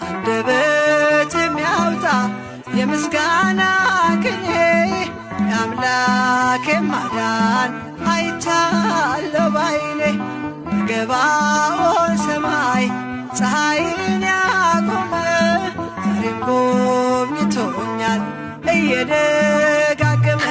አንደበት የሚያወጣ የምስጋና ቅኔ የአምላኬ ማዳን አይቻለሁ ባይኔ። በገባኦን ሰማይ ፀሐይን ያቆመ ዛሬም ጎብኝቶኛል እየደጋገመ።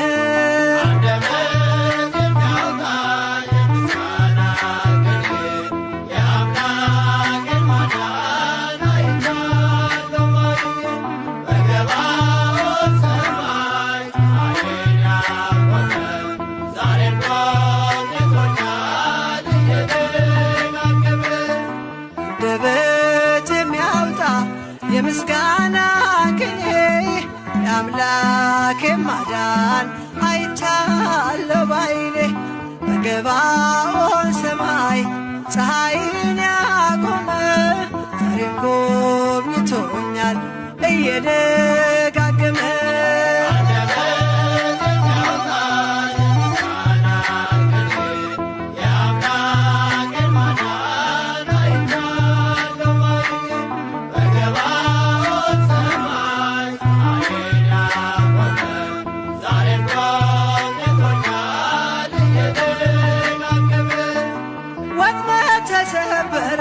አንደበት የሚያወጣ የምስጋና ቅኔ የአምላኬ ማዳን አይቻለሁ ባይኔ። በገባኦን ሰማይ ፀሐይን ያቆመ ዛሬም ጎብኝቶኛል እየደጋገመ። ተሰበረ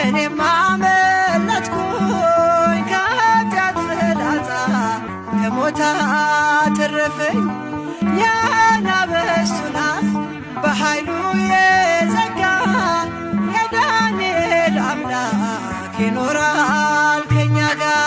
እኔም አመለጥኩኝ ከኃጢአት ፍላጻ ከሞት አተረፈኝ። የአናብስቱን አፍ በኃይሉ የዘጋ የዳንኤል አምላክ ይኖራል ከኛ ጋር።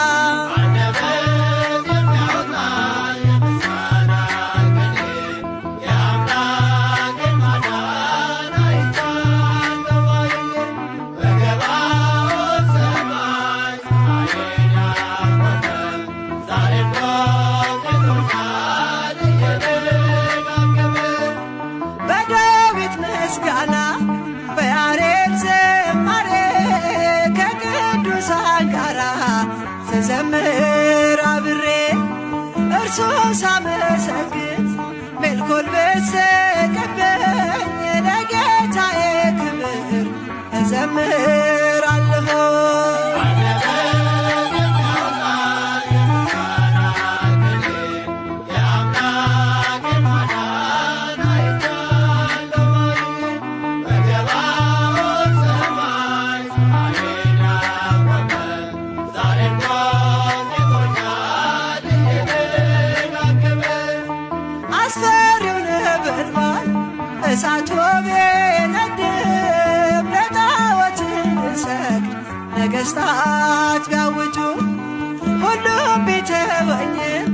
ምስጋና በያሬድ ዝማሬ ከቅዱሳን ጋራ ስዘምር አብሬ እርሱን ሳመሰግን ሜልኮል በሰቀበኝ ለጌታዬ ክብር እዘምራለሁ። አስፈሪው ነበልባል እሳት ቢነድም ለጣዖት እንድንሰግድ ነገሥታት ቢያውጁ ሁሉም ቢተወኝም